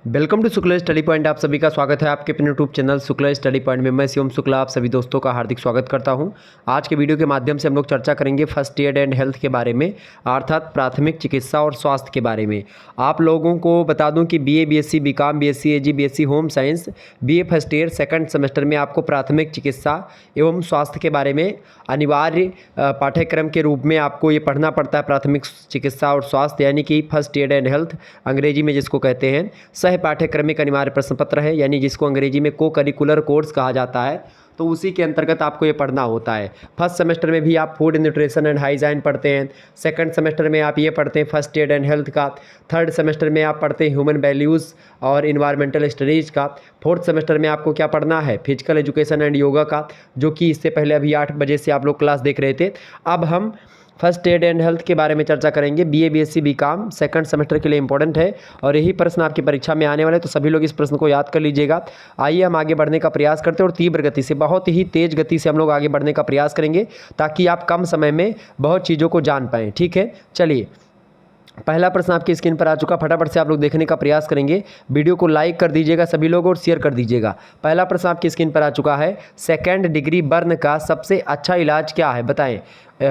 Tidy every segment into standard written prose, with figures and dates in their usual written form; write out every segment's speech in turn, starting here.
Welcome to Shukla study point. आप सभी का स्वागत है आपके अपने YouTube channel Shukla study point में। मैं शिवम शुक्ला आप सभी दोस्तों का हार्दिक स्वागत करता हूं। आज के वीडियो के माध्यम से हम लोग चर्चा करेंगे फर्स्ट एड एंड हेल्थ के बारे में, अर्थात प्राथमिक चिकित्सा और स्वास्थ्य के बारे में। आप लोगों को बता दूं कि BA, BSc, BCom, BSc AG, BSc home science, BA first year second semester में आपको प्राथमिक चिकित्सा एवं स्वास्थ्य के बारे में अनिवार्य पाठ्यक्रम के रूप में आपको ये पढ़ना पड़ता है। प्राथमिक चिकित्सा और स्वास्थ्य यानी कि फर्स्ट एड एंड हेल्थ अंग्रेजी में जिसको कहते हैं, सह पाठ्यक्रमिक अनिवार्य प्रश्न पत्र है, यानी जिसको अंग्रेजी में को करिकुलर कोर्स कहा जाता है। तो उसी के अंतर्गत आपको ये पढ़ना होता है। फर्स्ट सेमेस्टर में भी आप फूड न्यूट्रिशन एंड हाइजीन पढ़ते हैं, सेकंड सेमेस्टर में आप ये पढ़ते हैं फर्स्ट एड एंड हेल्थ का, थर्ड सेमेस्टर में आप पढ़ते हैं ह्यूमन वैल्यूज़ और इन्वायरमेंटल स्टडीज़ का, फोर्थ सेमेस्टर में आपको क्या पढ़ना है, फिजिकल एजुकेशन एंड योगा का, जो कि इससे पहले अभी 8 बजे से आप लोग क्लास देख रहे थे। अब हम फर्स्ट एड एंड हेल्थ के बारे में चर्चा करेंगे। BA, BSc, BCom second semester के लिए इंपॉर्टेंट है और यही प्रश्न आपकी परीक्षा में आने वाले, तो सभी लोग इस प्रश्न को याद कर लीजिएगा। आइए हम आगे बढ़ने का प्रयास करते हैं और तीव्र गति से, बहुत ही तेज गति से हम लोग आगे बढ़ने का प्रयास करेंगे ताकि आप कम समय में बहुत चीज़ों को जान पाएँ। ठीक है, चलिए पहला प्रश्न आपकी स्क्रीन पर आ चुका, फटाफट से आप लोग देखने का प्रयास करेंगे। वीडियो को लाइक कर दीजिएगा सभी लोग और शेयर कर दीजिएगा। पहला प्रश्न आपकी स्क्रीन पर आ चुका है, सेकंड डिग्री बर्न का सबसे अच्छा इलाज क्या है बताएं।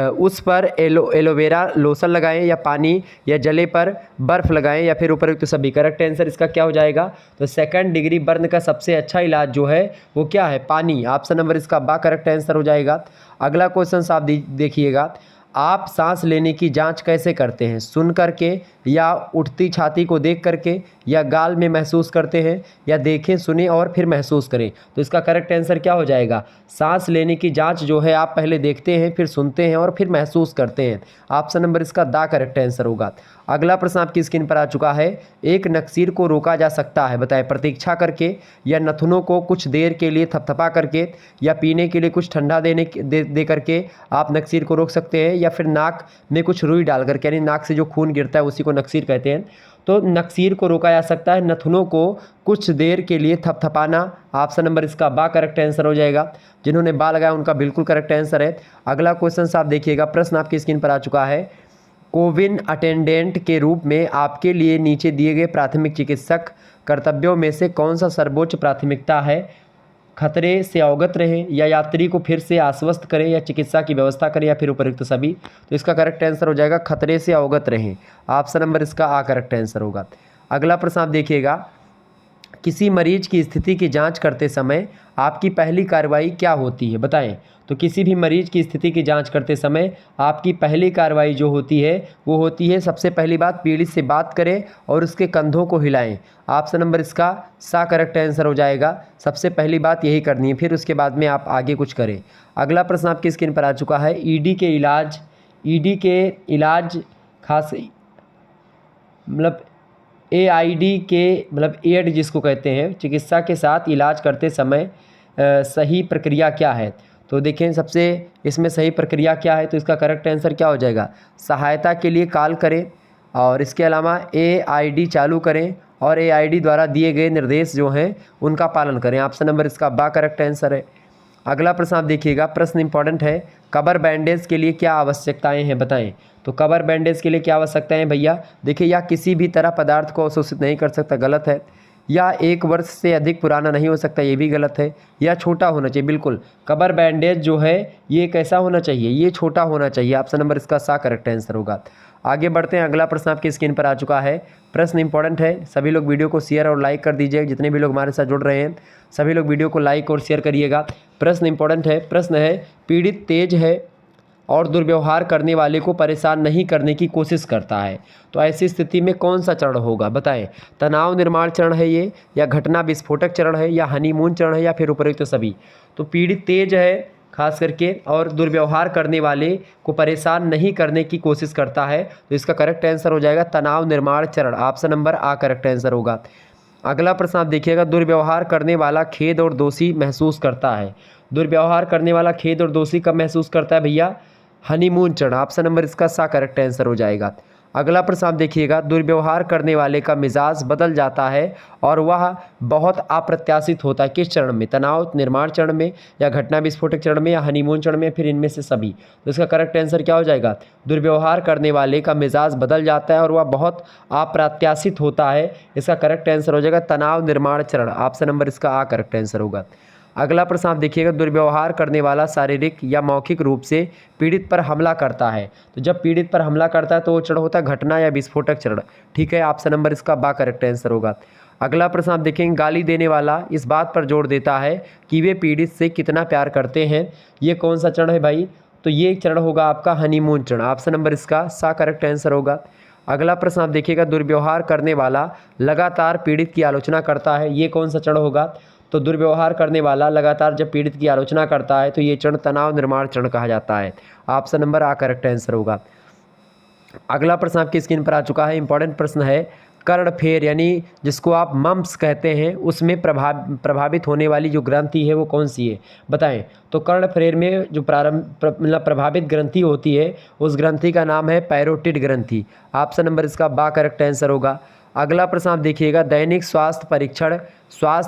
उस पर एलोवेरा लोशन लगाएं या पानी या जले पर बर्फ़ लगाएं या फिर उपरोक्त तो सभी। करेक्ट आंसर इसका क्या हो जाएगा? तो सेकंड डिग्री बर्न का सबसे अच्छा इलाज जो है वो क्या है? पानी। ऑप्शन नंबर इसका बा करेक्ट आंसर हो जाएगा। अगला क्वेश्चन आप देखिएगा, आप सांस लेने की जांच कैसे करते हैं? सुन करके या उठती छाती को देख करके या गाल में महसूस करते हैं या देखें सुने और फिर महसूस करें? तो इसका करेक्ट आंसर क्या हो जाएगा? सांस लेने की जांच जो है आप पहले देखते हैं, फिर सुनते हैं और फिर महसूस करते हैं। ऑप्शन नंबर इसका दा करेक्ट आंसर होगा। अगला प्रश्न आपकी स्क्रीन पर आ चुका है, एक नक्सीर को रोका जा सकता है बताएं, प्रतीक्षा करके या नथुनों को कुछ देर के लिए थपथपा करके या पीने के लिए कुछ ठंडा दे करके आप नक्सीर को रोक सकते हैं, या फिर नाक में कुछ रुई डाल करके, यानी नाक से जो खून गिरता है उसी को नक्सीर कहते हैं। तो नक्सीर को रोका जा सकता है, नथुनों को कुछ देर के लिए थपथपाना। ऑप्शन नंबर इसका बा करेक्ट आंसर हो जाएगा। जिन्होंने बा लगाया उनका बिल्कुल करेक्ट आंसर है। अगला क्वेश्चन आप देखिएगा, प्रश्न आपकी स्क्रीन पर आ चुका है, कोविन अटेंडेंट के रूप में आपके लिए नीचे दिए गए प्राथमिक चिकित्सक कर्तव्यों में से कौन सा सर्वोच्च प्राथमिकता है? खतरे से अवगत रहें या यात्री को फिर से आश्वस्त करें या चिकित्सा की व्यवस्था करें या फिर उपयुक्त सभी। तो इसका करेक्ट आंसर हो जाएगा खतरे से अवगत रहें। ऑप्शन नंबर इसका आ करेक्ट आंसर होगा। अगला प्रश्न आप देखिएगा, किसी मरीज की स्थिति की जांच करते समय आपकी पहली कार्रवाई क्या होती है बताएं। तो किसी भी मरीज की स्थिति की जांच करते समय आपकी पहली कार्रवाई जो होती है वो होती है, सबसे पहली बात पीड़ित से बात करें और उसके कंधों को हिलाएं। ऑप्शन नंबर इसका सा करेक्ट आंसर हो जाएगा। सबसे पहली बात यही करनी है, फिर उसके बाद में आप आगे कुछ करें। अगला प्रश्न आपकी स्क्रीन पर आ चुका है, ईडी के इलाज खास मतलब एआईडी के मतलब एड जिसको कहते हैं, चिकित्सा के साथ इलाज करते समय सही प्रक्रिया क्या है? तो देखें सबसे इसमें सही प्रक्रिया क्या है, तो इसका करेक्ट आंसर क्या हो जाएगा? सहायता के लिए कॉल करें और इसके अलावा एआईडी चालू करें और एआईडी द्वारा दिए गए निर्देश जो हैं उनका पालन करें। ऑप्शन नंबर इसका बा करेक्ट आंसर है। अगला प्रश्न आप देखिएगा, प्रश्न इंपॉर्टेंट है, कबर बैंडेज के लिए क्या आवश्यकताएं हैं बताएं। तो कबर बैंडेज के लिए क्या आवश्यकताएं हैं भैया? देखिए, या किसी भी तरह पदार्थ को अवशोषित नहीं कर सकता, गलत है। या 1 वर्ष से अधिक पुराना नहीं हो सकता, ये भी गलत है। या छोटा होना चाहिए, बिल्कुल कबर बैंडेज जो है ये कैसा होना चाहिए? ये छोटा होना चाहिए। ऑप्शन नंबर इसका सा करेक्ट आंसर होगा। आगे बढ़ते हैं, अगला प्रश्न आपकी स्क्रीन पर आ चुका है, प्रश्न इंपॉर्टेंट है, सभी लोग वीडियो को शेयर और लाइक कर दीजिए। जितने भी लोग हमारे साथ जुड़ रहे हैं सभी लोग वीडियो को लाइक और शेयर करिएगा। प्रश्न इंपॉर्टेंट है, प्रश्न है, पीड़ित तेज है और दुर्व्यवहार करने वाले को परेशान नहीं करने की कोशिश करता है, तो ऐसी स्थिति में कौन सा चरण होगा बताएं। तनाव निर्माण चरण है ये, या घटना विस्फोटक चरण है, या हनीमून चरण है, या फिर उपयुक्त सभी। तो पीड़ित तेज है खास करके और दुर्व्यवहार करने वाले को परेशान नहीं करने की कोशिश करता है, तो इसका करेक्ट आंसर हो जाएगा तनाव निर्माण चरण। ऑप्शन नंबर आ करेक्ट आंसर होगा। अगला प्रश्न आप देखिएगा, दुर्व्यवहार करने वाला खेद और दोषी महसूस करता है। दुर्व्यवहार करने वाला खेद और दोषी कब महसूस करता है भैया? हनीमून चरण। ऑप्शन नंबर इसका सा करेक्ट आंसर हो जाएगा। अगला प्रश्न आप देखिएगा, दुर्व्यवहार करने वाले का मिजाज बदल जाता है और वह बहुत अप्रत्याशित होता है। किस चरण में? तनाव निर्माण चरण में, या घटना विस्फोटक चरण में, या हनीमून चरण में, फिर इनमें से सभी। तो इसका करेक्ट आंसर क्या हो जाएगा? दुर्व्यवहार करने वाले का मिजाज बदल जाता है और वह बहुत अप्रत्याशित होता है। इसका करेक्ट आंसर हो जाएगा तनाव निर्माण चरण। ऑप्शन नंबर इसका आ करेक्ट आंसर होगा। अगला प्रश्न आप देखिएगा, दुर्व्यवहार करने वाला शारीरिक या मौखिक रूप से पीड़ित पर हमला करता है। तो जब पीड़ित पर हमला करता है तो वो चरण होता है घटना या विस्फोटक चरण। ठीक है, ऑप्शन नंबर इसका बा करेक्ट आंसर होगा। अगला प्रश्न आप देखेंगे, गाली देने वाला इस बात पर जोर देता है कि वे पीड़ित से कितना प्यार करते हैं। ये कौन सा चरण है भाई? तो ये चरण होगा आपका हनीमून चरण। ऑप्शन नंबर इसका सा करेक्ट आंसर होगा। अगला प्रश्न आप देखिएगा, दुर्व्यवहार करने वाला लगातार पीड़ित की आलोचना करता है। ये कौन सा चरण होगा? तो दुर्व्यवहार करने वाला लगातार जब पीड़ित की आलोचना करता है तो ये चरण तनाव निर्माण चरण कहा जाता है। ऑप्शन नंबर आ करेक्ट आंसर होगा। अगला प्रश्न आपकी स्क्रीन पर आ चुका है, इंपॉर्टेंट प्रश्न है। कर्णफेर यानी जिसको आप मम्प्स कहते हैं, उसमें प्रभावित होने वाली जो ग्रंथि है वो कौन सी है? बताएं। तो कर्णफेर में जो मतलब प्रभावित ग्रंथि होती है उस ग्रंथि का नाम है पैरोटिड ग्रंथि। ऑप्शन नंबर इसका बा करेक्ट आंसर होगा। अगला प्रश्न आप देखिएगा, दैनिक स्वास्थ्य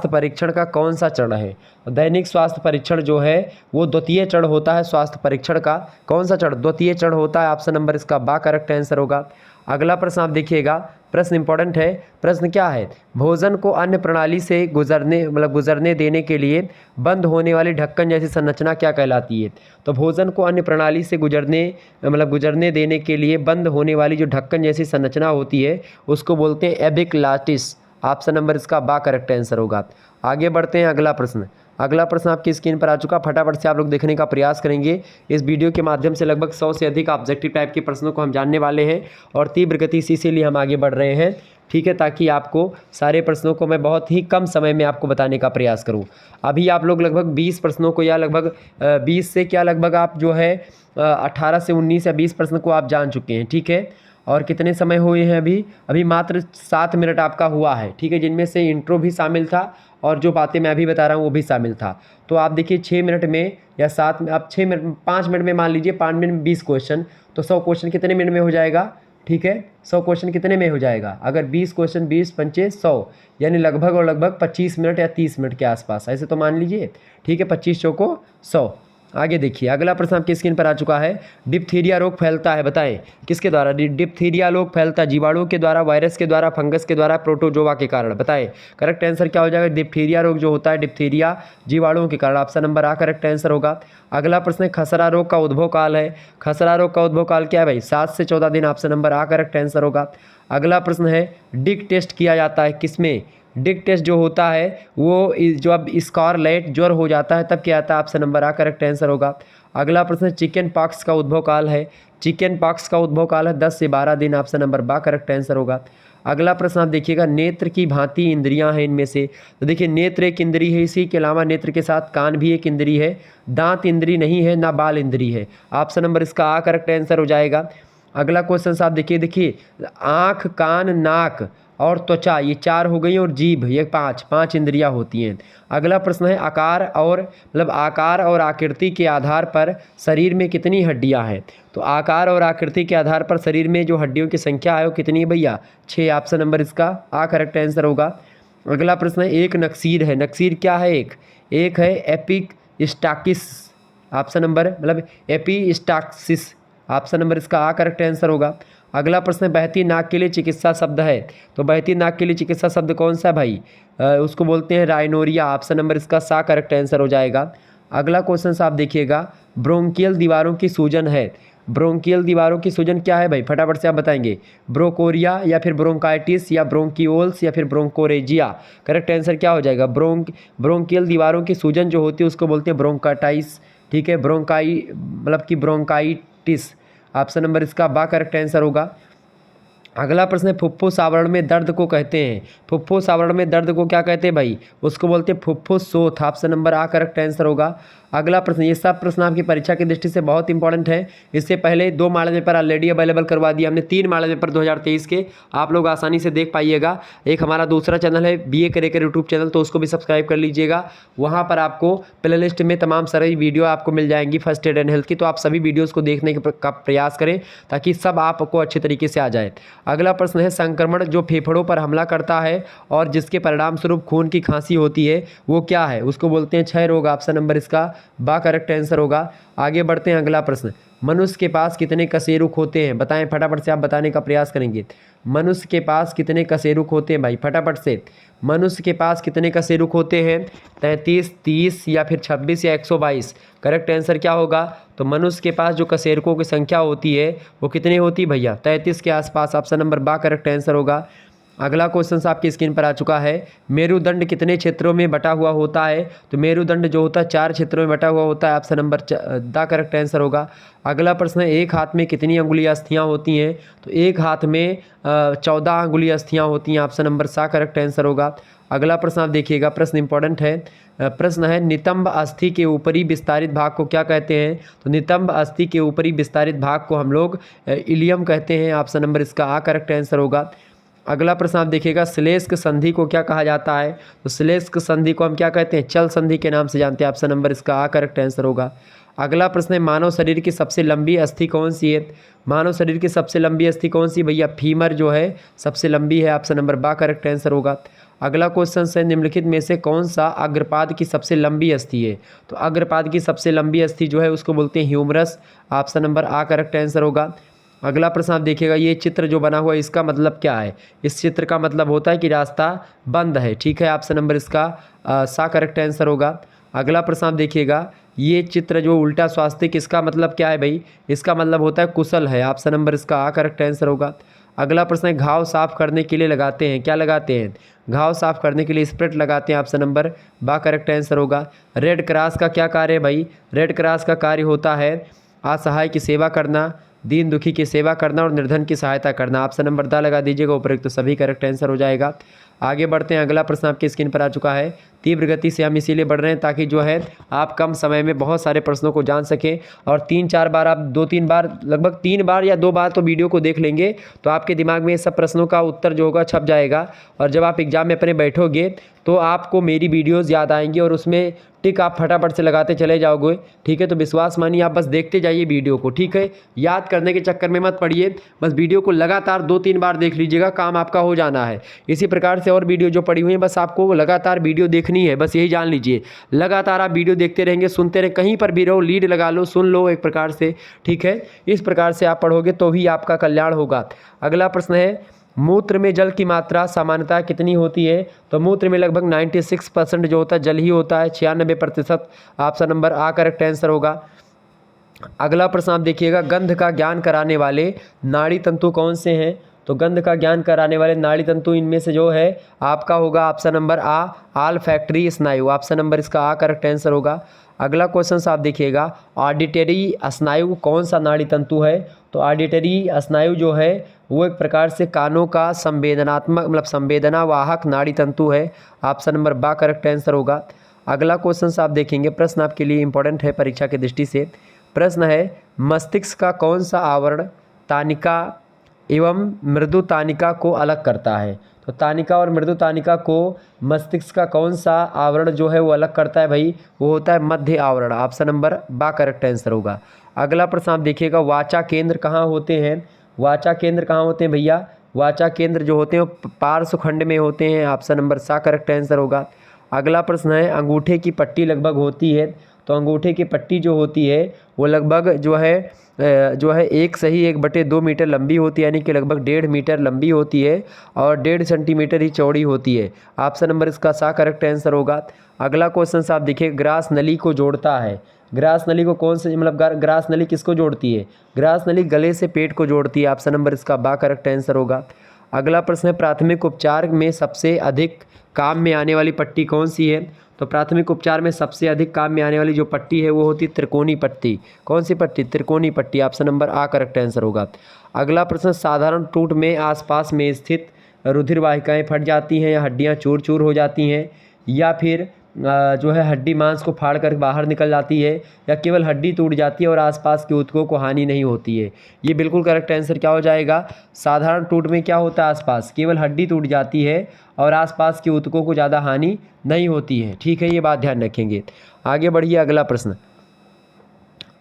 परीक्षण का कौन सा चरण है? दैनिक स्वास्थ्य परीक्षण जो है वो द्वितीय चरण होता है। स्वास्थ्य परीक्षण का कौन सा चरण? द्वितीय चरण होता है। ऑप्शन नंबर इसका बा करेक्ट आंसर होगा। अगला प्रश्न आप देखिएगा, प्रश्न इंपॉर्टेंट है। प्रश्न क्या है? भोजन को अन्य प्रणाली से गुजरने देने के लिए बंद होने वाली ढक्कन जैसी संरचना क्या कहलाती है? तो भोजन को अन्य प्रणाली से गुजरने देने के लिए बंद होने वाली जो ढक्कन जैसी संरचना होती है उसको बोलते हैं एबिक्लाटिस। ऑप्शन नंबर इसका बा करेक्ट आंसर होगा। आगे बढ़ते हैं। अगला प्रश्न आपकी स्क्रीन पर आ चुका, फटाफट से आप लोग देखने का प्रयास करेंगे। इस वीडियो के माध्यम से लगभग 100 से अधिक ऑब्जेक्टिव टाइप के प्रश्नों को हम जानने वाले हैं और तीव्र गति से इसीलिए हम आगे बढ़ रहे हैं। ठीक है, ताकि आपको सारे प्रश्नों को मैं बहुत ही कम समय में आपको बताने का प्रयास करूं। अभी आप लोग लगभग 20 प्रश्नों को या लगभग 20 से क्या लगभग आप जो है 18 से 19 या 20 प्रश्न को आप जान चुके हैं। ठीक है, और कितने समय हुए हैं? अभी मात्र 7 मिनट आपका हुआ है। ठीक है, जिनमें से इंट्रो भी शामिल था और जो बातें मैं अभी बता रहा हूँ वो भी शामिल था। तो आप देखिए 6 मिनट में या 7 में, आप 5 मिनट में मान लीजिए, 5 मिनट में 20 क्वेश्चन, तो 100 क्वेश्चन कितने मिनट में हो जाएगा? ठीक है, 100 क्वेश्चन कितने में हो जाएगा? अगर 20 क्वेश्चन 20 पंचे 100, यानी लगभग और लगभग 25 मिनट या 30 मिनट के आसपास, ऐसे तो मान लीजिए। ठीक है, 25 चौको 100। आगे देखिए, अगला प्रश्न आपकी स्क्रीन पर आ चुका है, डिप्थीरिया रोग फैलता है, बताएं किसके द्वारा? डिप्थीरिया रोग फैलता है जीवाणु के द्वारा, वायरस के द्वारा, फंगस के द्वारा, प्रोटोजोआ के कारण। बताएं करेक्ट आंसर क्या हो जाएगा? डिप्थीरिया रोग जो होता है डिप्थीरिया जीवाणुओं के कारण। ऑप्शन नंबर आ करेक्ट आंसर होगा। अगला प्रश्न है, खसरा रोग का उद्भव काल है। खसरा रोग का उद्भव काल क्या है भाई? 7 से 14 दिन। ऑप्शन नंबर आ करेक्ट आंसर होगा। अगला प्रश्न है, डिक टेस्ट किया जाता है किसमें? डिक टेस्ट जो होता है वो जो अब स्कारलेट ज्वर हो जाता है तब क्या आता है? ऑप्शन नंबर आ करेक्ट आंसर होगा। अगला प्रश्न, चिकन पॉक्स का उद्भव काल है। चिकन पॉक्स का उद्भव काल है 10 से 12 दिन। ऑप्शन नंबर बा करेक्ट आंसर होगा। अगला प्रश्न आप देखिएगा, नेत्र की भांति इंद्रियां हैं इनमें से। तो देखिए, नेत्र एक इंद्री है, इसी के अलावा नेत्र के साथ कान भी एक इंद्री है, दांत इंद्री नहीं है, ना बाल इंद्री है। ऑप्शन नंबर इसका आ करेक्ट आंसर हो जाएगा। अगला क्वेश्चन आप देखिए आँख, कान, नाक और त्वचा, ये 4 हो गई, और जीभ ये 5 इंद्रियां होती हैं। अगला प्रश्न है, आकार और आकृति के आधार पर शरीर में कितनी हड्डियां हैं? तो आकार और आकृति के आधार पर शरीर में जो हड्डियों की संख्या है वो कितनी है भैया? 6। ऑप्शन नंबर इसका आ करेक्ट आंसर होगा। अगला प्रश्न है, एक नक्सीर है। नक्सीर क्या है? एक है epistaxis. Option number epistaxis. Option number इसका आ करेक्ट आंसर होगा। अगला प्रश्न, बहती नाक के लिए चिकित्सा शब्द है। तो बहती नाक के लिए चिकित्सा शब्द कौन सा है भाई? उसको बोलते हैं राइनोरिया। ऑप्शन नंबर इसका सा करेक्ट आंसर हो जाएगा। अगला क्वेश्चन आप देखिएगा, ब्रोंकियल दीवारों की सूजन है। ब्रोंकियल दीवारों की सूजन क्या है भाई? फटाफट से आप बताएंगे। ब्रोकोरिया या फिर ब्रोंकाइटिस या ब्रोंकियोल्स या फिर ब्रोंकोरेजिया। करेक्ट आंसर क्या हो जाएगा? ब्रोंकियल दीवारों की सूजन जो होती है उसको बोलते हैं ब्रोंकाइटिस। ठीक है, ब्रोंकाइटिस। ऑप्शन नंबर इसका बा करेक्ट आंसर होगा। अगला प्रश्न है, फुफ्फुस आवरण में दर्द को कहते हैं। फुफ्फुस आवरण में दर्द को क्या कहते हैं भाई? उसको बोलते हैं फुफ्फुस शोथ। ऑप्शन नंबर आ करेक्ट आंसर होगा। अगला प्रश्न, ये सब प्रश्न आपकी परीक्षा की दृष्टि से बहुत इंपॉर्टेंट है। इससे पहले 2 मॉडल पेपर ऑलरेडी अवेलेबल करवा दिया हमने, 3 मॉडल पेपर 2023 के आप लोग आसानी से देख पाइएगा। एक हमारा दूसरा चैनल है BA करेकर यूट्यूब चैनल, तो उसको भी सब्सक्राइब कर लीजिएगा। वहाँ पर आपको प्ले लिस्ट में तमाम सारी वीडियो आपको मिल जाएंगी फर्स्ट एड एंड हेल्थ की, तो आप सभी वीडियोज़ को देखने का प्रयास करें ताकि सब आपको अच्छे तरीके से आ जाए। अगला प्रश्न है, संक्रमण जो फेफड़ों पर हमला करता है और जिसके परिणाम स्वरूप खून की खांसी होती है वो क्या है? उसको बोलते हैं क्षय रोग। ऑप्शन नंबर इसका बा करेक्ट आंसर होगा। आगे बढ़ते हैं, अगला प्रश्न, मनुष्य के पास कितने कशेरुक होते हैं? बताएं, फटाफट से आप बताने का प्रयास करेंगे। मनुष्य के पास कितने कशेरुक होते हैं भाई, फटाफट से। मनुष्य के पास कितने कशेरुक होते हैं? 33, 30 या फिर 26 या 122? करेक्ट आंसर क्या होगा? तो मनुष्य के पास जो कशेरुकों की संख्या होती है वो कितनी होती है भैया? 33 के आसपास। ऑप्शन नंबर बा करेक्ट आंसर होगा। अगला क्वेश्चन आपकी स्क्रीन पर आ चुका है, मेरुदंड कितने क्षेत्रों में बटा हुआ होता है? तो मेरुदंड जो होता है 4 क्षेत्रों में बटा हुआ होता है। Option number the correct answer होगा। अगला प्रश्न है, एक हाथ में कितनी अंगुली अस्थियाँ होती हैं? तो एक हाथ में 14 अंगुली अस्थियाँ होती हैं। ऑप्शन नंबर सा करेक्ट आंसर होगा। अगला प्रश्न आप देखिएगा, प्रश्न इंपॉर्टेंट है। प्रश्न है, नितंब अस्थि के ऊपरी विस्तारित भाग को क्या कहते हैं? तो नितंब अस्थि के ऊपरी विस्तारित भाग को हम लोग इलियम कहते हैं। ऑप्शन नंबर इसका आ करेक्ट आंसर होगा। अगला प्रश्न आप देखिएगा, श्लेष्क संधि को क्या कहा जाता है? तो श्लेष्क संधि को हम क्या कहते हैं? चल संधि के नाम से जानते हैं। ऑप्शन नंबर इसका आ करेक्ट आंसर होगा। अगला प्रश्न है, मानव शरीर की सबसे लंबी अस्थि कौन सी है? मानव शरीर की सबसे लंबी अस्थि कौन सी भैया? फीमर जो है सबसे लंबी है। ऑप्शन नंबर बा करेक्ट आंसर होगा। अगला क्वेश्चन है, निम्नलिखित में से कौन सा अग्रपाद की सबसे लंबी अस्थि है? तो अग्रपाद की सबसे लंबी अस्थि जो है उसको बोलते हैं ह्यूमरस। ऑप्शन नंबर आ करेक्ट आंसर होगा। अगला प्रश्न आप देखिएगा, ये चित्र जो बना हुआ है इसका मतलब क्या है? इस चित्र का मतलब होता है कि रास्ता बंद है। ठीक है, ऑप्शन नंबर इसका सा करेक्ट आंसर होगा। अगला प्रश्न आप देखिएगा, ये चित्र जो उल्टा स्वास्तिक, इसका मतलब क्या है भाई? इसका मतलब होता है कुशल है। ऑप्शन नंबर इसका आ करेक्ट आंसर होगा। अगला प्रश्न है, घाव साफ करने के लिए लगाते हैं, क्या लगाते हैं? घाव साफ करने के लिए स्प्रेट लगाते हैं। ऑप्शन नंबर बा करेक्ट आंसर होगा। रेड क्रॉस का क्या कार्य है भाई? रेड क्रॉस का कार्य होता है असहाय की सेवा करना, दीन दुखी की सेवा करना और निर्धन की सहायता करना। ऑप्शन नंबर दा लगा दीजिएगा, उपरोक्त तो सभी करेक्ट आंसर हो जाएगा। आगे बढ़ते हैं, अगला प्रश्न आपकी स्क्रीन पर आ चुका है। तीव्र गति से हम इसीलिए बढ़ रहे हैं ताकि जो है आप कम समय में बहुत सारे प्रश्नों को जान सकें, और 3-4 बार आप 2-3 बार, लगभग 3 बार या 2 बार तो वीडियो को देख लेंगे तो आपके दिमाग में ये सब प्रश्नों का उत्तर जो होगा छप जाएगा, और जब आप एग्जाम में अपने बैठोगे तो आपको मेरी वीडियोज़ याद आएंगी और उसमें टिक आप फटाफट से लगाते चले जाओगे। ठीक है, तो विश्वास मानिए, आप बस देखते जाइए वीडियो को। ठीक है, याद करने के चक्कर में मत पड़िए, बस वीडियो को लगातार 2-3 बार देख लीजिएगा, काम आपका हो जाना है। इसी प्रकार से और वीडियो जो पड़ी हुई है, बस आपको लगातार वीडियो देखनी है, बस यही जान लीजिए। लगातार आप वीडियो देखते रहेंगे, सुनते रहें, कहीं पर भी रहो, लीड लगा लो, सुन लो एक प्रकार से। ठीक है, इस प्रकार से आप पढ़ोगे तो ही आपका कल्याण होगा। अगला प्रश्न है, मूत्र में जल की मात्रा सामान्यतः कितनी होती है? तो मूत्र में लगभग 96% जो होता है जल ही होता है, 96%। ऑप्शन नंबर आ करेक्ट आंसर होगा। अगला प्रश्न आप देखिएगा, गंध का ज्ञान कराने वाले नाड़ी तंतु कौन से हैं? तो गंध का ज्ञान कराने वाले नाड़ी तंतु इनमें से जो है आपका होगा ऑप्शन नंबर आ ऑल्फैक्टरी स्नायु। ऑप्शन नंबर इसका आ करेक्ट आंसर होगा। अगला क्वेश्चन आप देखिएगा, ऑडिटरी स्नायु कौन सा नाड़ी तंतु है? तो ऑडिटरी स्नायु जो है वो एक प्रकार से कानों का संवेदनात्मक, मतलब संवेदनावाहक नाड़ी तंतु है। ऑप्शन नंबर बा करेक्ट आंसर होगा। अगला क्वेश्चन आप देखेंगे, प्रश्न आपके लिए इंपॉर्टेंट है परीक्षा की दृष्टि से। प्रश्न है, मस्तिष्क का कौन सा आवरण तानिका एवं मृदु तानिका को अलग करता है? तो तानिका और मृदु तानिका को मस्तिष्क का कौन सा आवरण जो है वो अलग करता है भाई? वो होता है मध्य आवरण। ऑप्शन नंबर बा करेक्ट आंसर होगा। अगला प्रश्न आप देखिएगा, वाचा केंद्र कहाँ होते हैं? वाचा केंद्र कहाँ होते हैं भैया? वाचा केंद्र जो होते हैं वो पार्श्वखंड में होते हैं। ऑप्शन नंबर सा करेक्ट आंसर होगा। अगला प्रश्न है, अंगूठे की पट्टी लगभग होती है? तो अंगूठे की पट्टी जो होती है वो लगभग जो है 1/2 मीटर लंबी होती है, यानी कि लगभग 1.5 मीटर लंबी होती है और 1.5 सेंटीमीटर ही चौड़ी होती है। ऑप्शन नंबर इसका सा करेक्ट आंसर होगा। अगला क्वेश्चन आप देखिए, ग्रास नली को जोड़ता है। ग्रास नली को कौन से, मतलब ग्रास नली किसको जोड़ती है? ग्रास नली गले से पेट को जोड़ती है। ऑप्शन नंबर इसका बा करेक्ट आंसर होगा। अगला प्रश्न है, प्राथमिक उपचार में सबसे अधिक काम में आने वाली पट्टी कौन सी है? तो प्राथमिक उपचार में सबसे अधिक काम में आने वाली जो पट्टी है वो होती है त्रिकोणी पट्टी। कौन सी पट्टी? त्रिकोणी पट्टी। ऑप्शन नंबर आ करेक्ट आंसर होगा। अगला प्रश्न, साधारण टूट में आसपास में स्थित रुधिर वाहिकाएं फट जाती हैं या हड्डियां चूर चूर हो जाती हैं, या फिर जो है हड्डी मांस को फाड़ कर बाहर निकल जाती है, या केवल हड्डी टूट जाती है और आसपास के ऊतकों को हानि नहीं होती है? ये बिल्कुल करेक्ट आंसर क्या हो जाएगा? साधारण टूट में क्या होता है? आसपास केवल हड्डी टूट जाती है और आसपास के ऊतकों को ज़्यादा हानि नहीं होती है। ठीक है, ये बात ध्यान रखेंगे। आगे बढ़िए, अगला प्रश्न।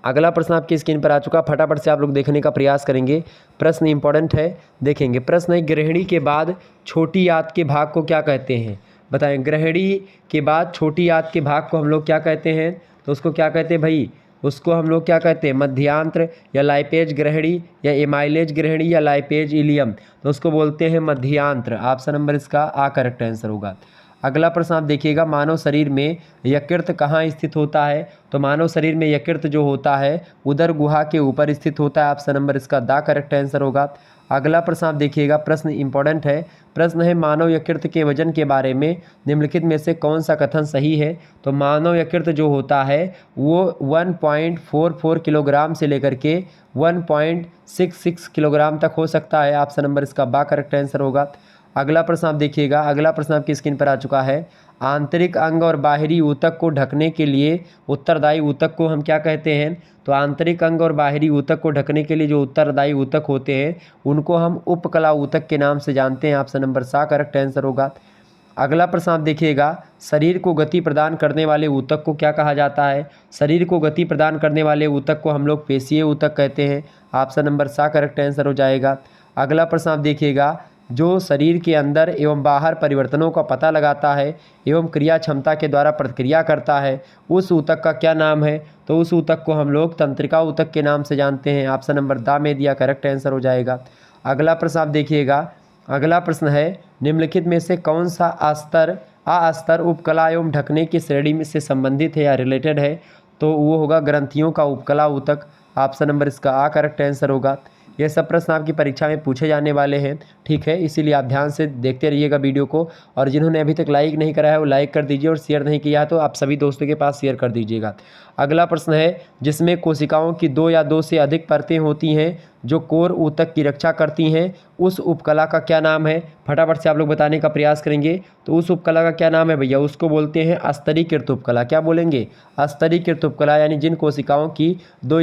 अगला प्रश्न आपकी स्क्रीन पर आ चुका, फटाफट से आप लोग देखने का प्रयास करेंगे। प्रश्न इंपॉर्टेंट है, देखेंगे। प्रश्न है, गृहिणी के बाद छोटी आंत के भाग को क्या कहते हैं? बताएं, गृहिणी के बाद छोटी आंत के भाग को हम लोग क्या कहते हैं? तो उसको क्या कहते हैं भाई? उसको हम लोग क्या कहते हैं? मध्यांत्र, या लाइपेज गृहिणी, या एमाइलेज गृहिणी, या लाइपेज इलियम। तो उसको बोलते हैं मध्यांत्र। ऑप्शन नंबर इसका आ करेक्ट आंसर होगा। अगला प्रश्न आप देखिएगा, मानव शरीर में यकृत कहाँ स्थित होता है? तो मानव शरीर में यकृत जो होता है उदर गुहा के ऊपर स्थित होता है। ऑप्शन नंबर इसका दा करेक्ट आंसर होगा। अगला प्रश्न आप देखिएगा, प्रश्न इंपॉर्टेंट है। प्रश्न है, मानव यकृत के वजन के बारे में निम्नलिखित में से कौन सा कथन सही है? तो मानव यकृत जो होता है वो 1.44 किलोग्राम से लेकर के 1.66 किलोग्राम तक हो सकता है। ऑप्शन नंबर इसका बा करेक्ट आंसर होगा। अगला प्रश्न आप देखिएगा, अगला प्रश्न आपकी स्क्रीन पर आ चुका है। आंतरिक अंग और बाहरी ऊतक को ढकने के लिए उत्तरदायी ऊतक को हम क्या कहते हैं? तो आंतरिक अंग और बाहरी ऊतक को ढकने के लिए जो उत्तरदायी ऊतक होते हैं उनको हम उपकला ऊतक के नाम से जानते हैं। ऑप्शन नंबर सा करेक्ट आंसर होगा। अगला प्रश्न आप देखिएगा, शरीर को गति प्रदान करने वाले ऊतक को क्या कहा जाता है? शरीर को गति प्रदान करने वाले ऊतक को हम लोग पेशीय ऊतक कहते हैं। ऑप्शन नंबर सा करेक्ट आंसर हो जाएगा। अगला प्रश्न आप देखिएगा, जो शरीर के अंदर एवं बाहर परिवर्तनों का पता लगाता है एवं क्रिया क्षमता के द्वारा प्रतिक्रिया करता है, उस ऊतक का क्या नाम है? तो उस ऊतक को हम लोग तंत्रिका ऊतक के नाम से जानते हैं। ऑप्शन नंबर दा में दिया करेक्ट आंसर हो जाएगा। अगला प्रश्न आप देखिएगा, अगला प्रश्न है, निम्नलिखित में से कौन सा अस्तर उपकला एवं ढकने की श्रेणी में से संबंधित है या रिलेटेड है? तो वो होगा ग्रंथियों का उपकला ऊतक। ऑप्शन नंबर इसका आ करेक्ट आंसर होगा। ये सब प्रश्न आपकी परीक्षा में पूछे जाने वाले हैं, ठीक है, इसीलिए आप ध्यान से देखते रहिएगा वीडियो को। और जिन्होंने अभी तक लाइक नहीं करा है वो लाइक कर दीजिए, और शेयर नहीं किया तो आप सभी दोस्तों के पास शेयर कर दीजिएगा। अगला प्रश्न है, जिसमें कोशिकाओं की 2 या 2 से अधिक परतें होती हैं जो कोर ऊतक की रक्षा करती हैं, उस उपकला का क्या नाम है? फटाफट से आप लोग बताने का प्रयास करेंगे। तो उस उपकला का क्या नाम है भैया? उसको बोलते हैं अस्तरीकृत उपकला। क्या बोलेंगे? अस्तरीकृत उपकला, यानी जिन कोशिकाओं की 2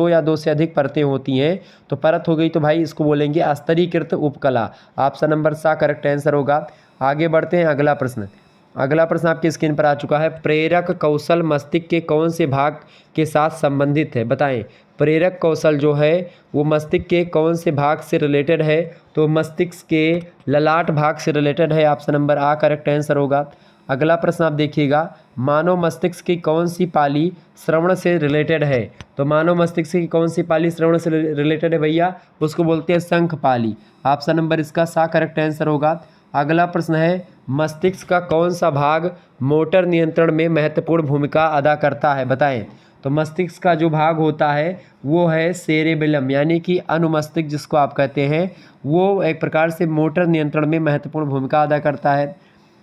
या 2 से अधिक परतें होती हैं, तो परत हो गई तो भाई इसको बोलेंगे अस्तरीकृत उपकला। ऑप्शन नंबर सा करेक्ट आंसर होगा। आगे बढ़ते हैं, अगला प्रश्न। अगला प्रश्न आपकी स्क्रीन पर आ चुका है, प्रेरक कौशल मस्तिष्क के कौन से भाग के साथ संबंधित है? बताएं, प्रेरक कौशल जो है वो मस्तिष्क के कौन से भाग से रिलेटेड है? तो मस्तिष्क के ललाट भाग से रिलेटेड है। ऑप्शन नंबर आ करेक्ट आंसर होगा। अगला प्रश्न आप देखिएगा, मानव मस्तिष्क की कौन सी पाली श्रवण से रिलेटेड है? तो मानव मस्तिष्क की कौन सी पाली श्रवण से रिलेटेड है भैया? उसको बोलते हैं शंख पाली। ऑप्शन नंबर इसका सा करेक्ट आंसर होगा। अगला प्रश्न है, मस्तिष्क का कौन सा भाग मोटर नियंत्रण में महत्वपूर्ण भूमिका अदा करता है? बताएं। तो मस्तिष्क का जो भाग होता है वो है सेरेबेलम, यानी कि अनुमस्तिष्क जिसको आप कहते हैं, वो एक प्रकार से मोटर नियंत्रण में महत्वपूर्ण भूमिका अदा करता है।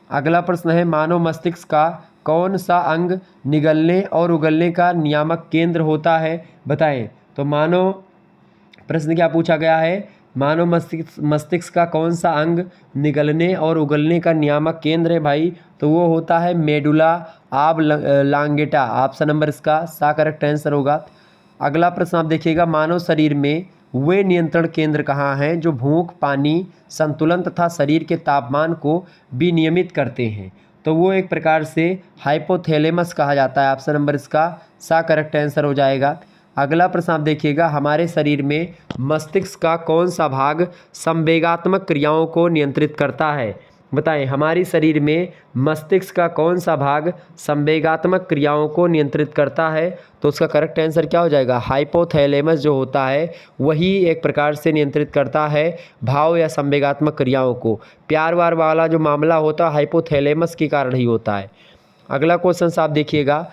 अगला प्रश्न है, मानव मस्तिष्क का कौन सा अंग निगलने और उगलने का नियामक केंद्र होता है? बताएं। तो मानव प्रश्न क्या पूछा गया है, मानव मस्तिष्क का कौन सा अंग निगलने और उगलने का नियामक केंद्र है भाई? तो वो होता है मेडुला ऑब्लांगेटा। ऑप्शन नंबर इसका सा करेक्ट आंसर होगा। अगला प्रश्न आप देखिएगा, मानव शरीर में वे नियंत्रण केंद्र कहाँ हैं जो भूख, पानी संतुलन तथा शरीर के तापमान को विनियमित करते हैं? तो वो एक प्रकार से हाइपोथैलेमस कहा जाता है। ऑप्शन नंबर इसका सा करेक्ट आंसर हो जाएगा। अगला प्रश्न आप देखिएगा, हमारे शरीर में मस्तिष्क का कौन सा भाग संवेगात्मक क्रियाओं को नियंत्रित करता है? बताएं, हमारे शरीर में मस्तिष्क का कौन सा भाग संवेगात्मक क्रियाओं को नियंत्रित करता है? तो उसका करेक्ट आंसर क्या हो जाएगा? हाइपोथैलेमस जो होता है वही एक प्रकार से नियंत्रित करता है भाव या संवेगात्मक क्रियाओं को। प्यार वार वाला जो मामला होता है हाइपोथैलेमस के कारण ही होता है। अगला क्वेश्चन आप देखिएगा,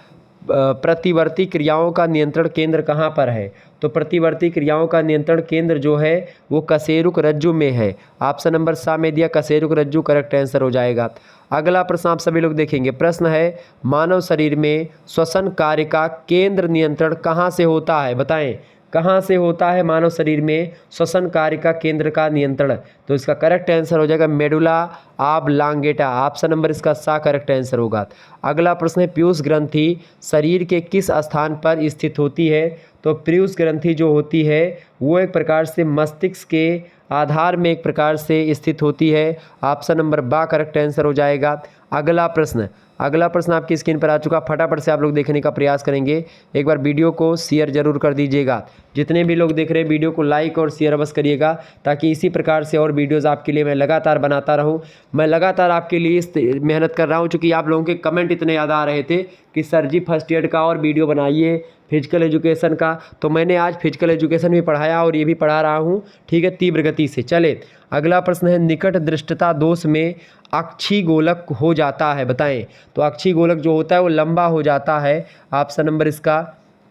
प्रतिवर्ती क्रियाओं का नियंत्रण केंद्र कहाँ पर है? तो प्रतिवर्ती क्रियाओं का नियंत्रण केंद्र जो है वो कशेरुक रज्जु में है। ऑप्शन नंबर सा में दिया कशेरुक रज्जु करेक्ट आंसर हो जाएगा। अगला प्रश्न आप सभी लोग देखेंगे, प्रश्न है, मानव शरीर में श्वसन कार्य का केंद्र नियंत्रण कहाँ से होता है? बताएं। कहाँ से होता है मानव शरीर में श्वसन कार्य का केंद्र का नियंत्रण? तो इसका करेक्ट आंसर हो जाएगा मेडुला ऑब्लांगेटा। ऑप्शन नंबर इसका सा करेक्ट आंसर होगा। अगला प्रश्न है पीयूष ग्रंथि शरीर के किस स्थान पर स्थित होती है? तो पीयूष ग्रंथि जो होती है वो एक प्रकार से मस्तिष्क के आधार में एक प्रकार से स्थित होती है। ऑप्शन नंबर बा करेक्ट आंसर हो जाएगा। अगला प्रश्न आपकी स्क्रीन पर आ चुका, फटाफट से आप लोग देखने का प्रयास करेंगे। एक बार वीडियो को शेयर जरूर कर दीजिएगा। जितने भी लोग देख रहे हैं वीडियो को लाइक और शेयर अवश्य करिएगा, ताकि इसी प्रकार से और वीडियोज़ आपके लिए मैं लगातार बनाता रहूं। मैं लगातार आपके लिए इस मेहनत कर रहा हूं, चूँकि आप लोगों के कमेंट इतने ज़्यादा आ रहे थे कि सर जी फर्स्ट ईयर का और वीडियो बनाइए, फिजिकल एजुकेशन का। तो मैंने आज फिजिकल एजुकेशन भी पढ़ाया और ये भी पढ़ा रहा हूँ, ठीक है, तीव्र गति से। चले अगला प्रश्न है निकट दृष्टता दोष में अक्षी गोलक हो जाता है, बताएं। तो अक्षी गोलक जो होता है वो लंबा हो जाता है। ऑप्शन नंबर इसका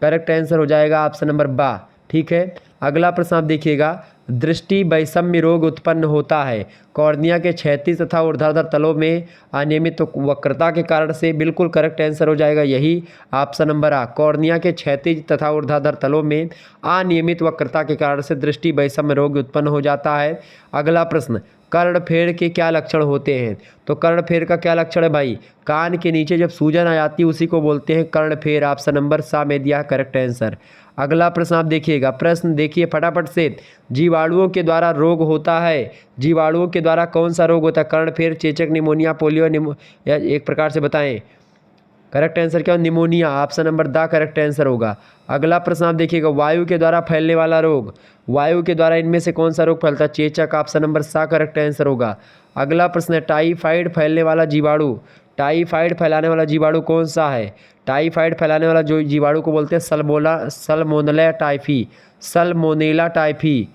करेक्ट आंसर हो जाएगा ऑप्शन नंबर बा, ठीक है। अगला प्रश्न आप देखिएगा, दृष्टि वैषम्य रोग उत्पन्न होता है कॉर्निया के क्षैतिज तथा ऊर्ध्वाधर तलों में अनियमित वक्रता के कारण से। बिल्कुल करेक्ट आंसर हो जाएगा यही ऑप्शन नंबर आ, कॉर्निया के क्षैतिज तथा ऊर्ध्वाधर तलों में अनियमित वक्रता के कारण से दृष्टि वैषम्य रोग उत्पन्न हो जाता है। अगला प्रश्न, कर्णफेड़ के क्या लक्षण होते हैं? तो कर्णफेड़ का क्या लक्षण है भाई? कान के नीचे जब सूजन आ जाती है उसी को बोलते हैं कर्णफेड़। ऑप्शन नंबर सा में दिया करेक्ट आंसर। अगला प्रश्न आप देखिएगा, प्रश्न देखिए फटाफट से। जीवाणुओं के द्वारा रोग होता है, जीवाणुओं के द्वारा कौन सा रोग होता है? कर्णफेड़, चेचक, निमोनिया, पोलियो, या एक प्रकार से बताएं। करेक्ट आंसर क्या हो? Pneumonia. Option number the correct answer होगा। अगला प्रश्न आप देखिएगा, वायु के द्वारा फैलने वाला रोग, वायु के द्वारा इनमें से कौन सा रोग फैलता है? चेचक। ऑप्शन नंबर सा करेक्ट आंसर होगा। अगला प्रश्न है टाइफाइड फैलने वाला जीवाणु, टाइफाइड फैलाने वाला जीवाणु कौन सा है? टाइफाइड फैलाने वाला जो जीवाणु को बोलते हैं सल्मोनेला टाइफी, सल्मोनेला टाइफी,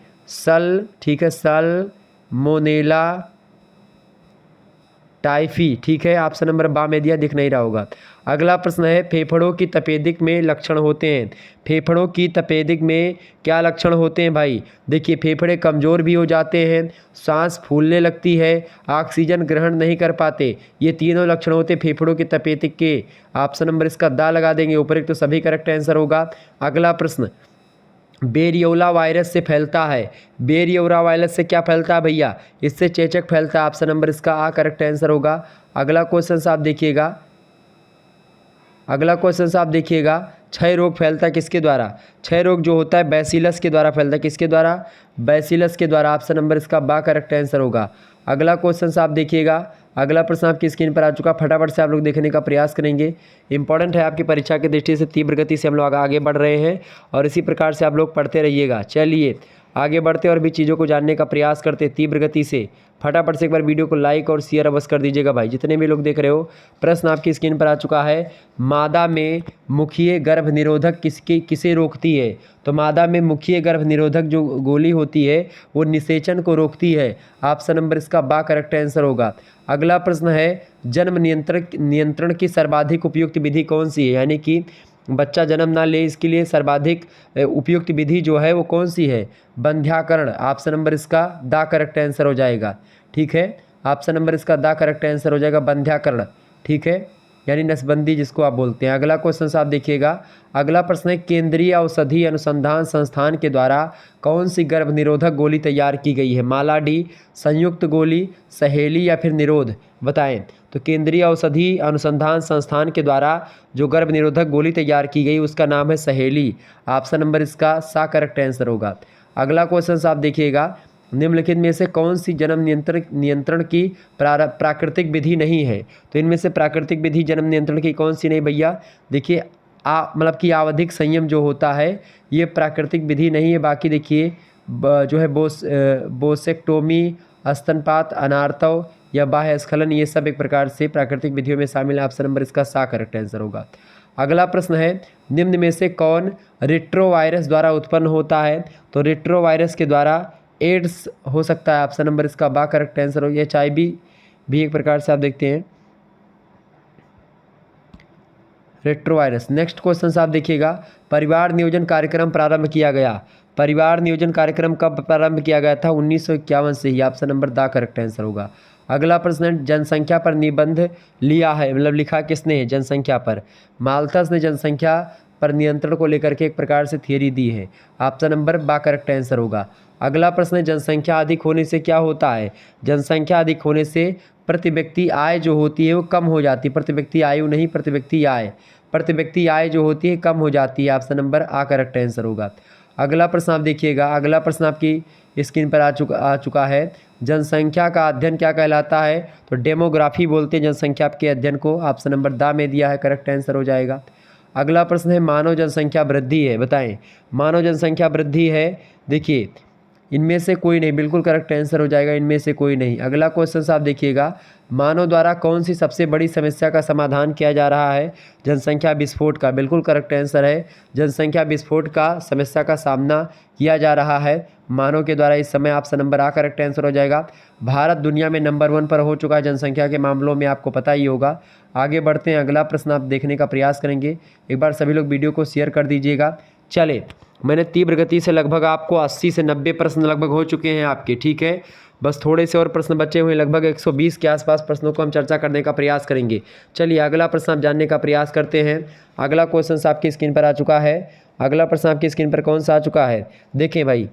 ठीक है, सल्मोनेला टाइफी, ठीक है। ऑप्शन नंबर बा में दिया, दिख नहीं रहा होगा। अगला प्रश्न है फेफड़ों की तपेदिक में लक्षण होते हैं, फेफड़ों की तपेदिक में क्या लक्षण होते हैं भाई? देखिए फेफड़े कमज़ोर भी हो जाते हैं, सांस फूलने लगती है, ऑक्सीजन ग्रहण नहीं कर पाते। ये तीनों लक्षण होते हैं फेफड़ों की तपेदिक के। ऑप्शन नंबर इसका दा लगा देंगे ऊपर, तो सभी करेक्ट आंसर होगा। अगला प्रश्न, बेरियोला वायरस से फैलता है, बेरियोला वायरस से क्या फैलता है भैया? इससे चेचक फैलता है। ऑप्शन नंबर इसका आ करेक्ट आंसर होगा। अगला क्वेश्चन आप देखिएगा, क्षय रोग फैलता है किसके द्वारा? क्षय रोग जो होता है बैसिलस के द्वारा फैलता है। किसके द्वारा? बैसिलस के द्वारा। ऑप्शन नंबर इसका बा करेक्ट आंसर होगा। अगला क्वेश्चन आप देखिएगा, अगला प्रश्न आपकी स्क्रीन पर आ चुका, फटाफट से आप लोग देखने का प्रयास करेंगे। इंपॉर्टेंट है आपकी परीक्षा की दृष्टि से, तीव्र गति से हम लोग आगे बढ़ रहे हैं और इसी प्रकार से आप लोग पढ़ते रहिएगा। चलिए आगे बढ़ते और भी चीज़ों को जानने का प्रयास करते तीव्र गति से। फटाफट से एक बार वीडियो को लाइक और शेयर अवश्य कर दीजिएगा भाई, जितने भी लोग देख रहे हो। प्रश्न आपकी स्क्रीन पर आ चुका है, मादा में मुखीय गर्भ निरोधक किसे रोकती है? तो मादा में मुखीय गर्भ निरोधक जो गोली होती है वो निषेचन को रोकती है। ऑप्शन नंबर इसका बा करेक्ट आंसर होगा। अगला प्रश्न है, जन्म नियंत्रण की सर्वाधिक उपयुक्त विधि कौन सी है? यानी कि बच्चा जन्म ना ले इसके लिए सर्वाधिक उपयुक्त विधि जो है वो कौन सी है? बंध्याकरण। ऑप्शन नंबर इसका दा करेक्ट आंसर हो जाएगा, ठीक है। ऑप्शन नंबर इसका दा करेक्ट आंसर हो जाएगा, बंध्याकरण, ठीक है, यानी नसबंदी जिसको आप बोलते हैं। अगला क्वेश्चन आप देखिएगा, अगला प्रश्न है केंद्रीय औषधि अनुसंधान संस्थान के द्वारा कौन सी गर्भ निरोधक गोली तैयार की गई है? मालाडी, संयुक्त गोली, सहेली या फिर निरोध, बताएं। तो केंद्रीय औषधि अनुसंधान संस्थान के द्वारा जो गर्भ निरोधक गोली तैयार की गई उसका नाम है सहेली। ऑप्शन नंबर इसका सा करेक्ट आंसर होगा। अगला क्वेश्चन आप देखिएगा, निम्नलिखित में से कौन सी जन्म नियंत्रण की प्राकृतिक विधि नहीं है? तो इनमें से प्राकृतिक विधि जन्म नियंत्रण की कौन सी नहीं भैया? देखिए मतलब कि आवधिक संयम जो होता है ये प्राकृतिक विधि नहीं है। बाकी देखिए जो है बोसेक्टोमी, स्तनपात, अनार्तव या बाह्य स्खलन, ये सब एक प्रकार से प्राकृतिक विधियों में शामिल है। ऑप्शन नंबर इसका सा करेक्ट आंसर होगा। अगला प्रश्न है, निम्न में से कौन रेट्रोवायरस द्वारा उत्पन्न होता है? तो रेट्रोवायरस के द्वारा एड्स हो सकता है। ऑप्शन नंबर इसका बा करेक्ट आंसर हो। HIV भी एक प्रकार से आप देखते हैं रेट्रोवायरस। नेक्स्ट क्वेश्चन आप देखिएगा, परिवार नियोजन कार्यक्रम प्रारंभ किया गया, परिवार नियोजन कार्यक्रम कब प्रारंभ किया गया था? 1951 से ही। ऑप्शन नंबर दा करेक्ट आंसर होगा। अगला प्रश्न है, जनसंख्या पर निबंध लिया है, मतलब लिखा किसने है जनसंख्या पर? माल्थस ने जनसंख्या पर नियंत्रण को लेकर के एक प्रकार से थियरी दी है। ऑप्शन नंबर बा करेक्ट आंसर होगा। अगला प्रश्न है, जनसंख्या अधिक होने से क्या होता है? जनसंख्या अधिक होने से प्रति व्यक्ति आय जो होती है वो कम हो जाती है। प्रति व्यक्ति आयु नहीं, प्रति व्यक्ति आय, प्रति व्यक्ति आय जो होती है कम हो जाती है। ऑप्शन नंबर आ करेक्ट आंसर होगा। अगला प्रश्न आप देखिएगा, अगला प्रश्न आपकी स्क्रीन पर आ चुका है। जनसंख्या का अध्ययन क्या कहलाता है? तो डेमोग्राफी बोलते हैं जनसंख्या के अध्ययन को। ऑप्शन नंबर दा में दिया है, करेक्ट आंसर हो जाएगा। अगला प्रश्न है, मानव जनसंख्या वृद्धि है, बताएं मानव जनसंख्या वृद्धि है। देखिए इनमें से कोई नहीं, बिल्कुल करेक्ट आंसर हो जाएगा, इनमें से कोई नहीं। अगला क्वेश्चन आप देखिएगा, मानव द्वारा कौन सी सबसे बड़ी समस्या का समाधान किया जा रहा है? जनसंख्या विस्फोट का, बिल्कुल करेक्ट आंसर है। जनसंख्या विस्फोट का समस्या का सामना किया जा रहा है मानव के द्वारा इस समय। ऑप्शन नंबर आ करेक्ट आंसर हो जाएगा। भारत दुनिया में नंबर 1 पर हो चुका है जनसंख्या के मामलों में, आपको पता ही होगा। आगे बढ़ते हैं, अगला प्रश्न आप देखने का प्रयास करेंगे। एक बार सभी लोग वीडियो को शेयर कर दीजिएगा। चले, मैंने तीव्र गति से लगभग आपको 80 से 90 प्रश्न लगभग हो चुके हैं आपके, ठीक है। बस थोड़े से और प्रश्न बचे हुए, लगभग 120 के आसपास प्रश्नों को हम चर्चा करने का प्रयास करेंगे। चलिए अगला प्रश्न आप जानने का प्रयास करते हैं। अगला क्वेश्चन आपकी स्क्रीन पर आ चुका है। अगला प्रश्न आपकी स्क्रीन पर कौन सा आ चुका है? देखें भाई,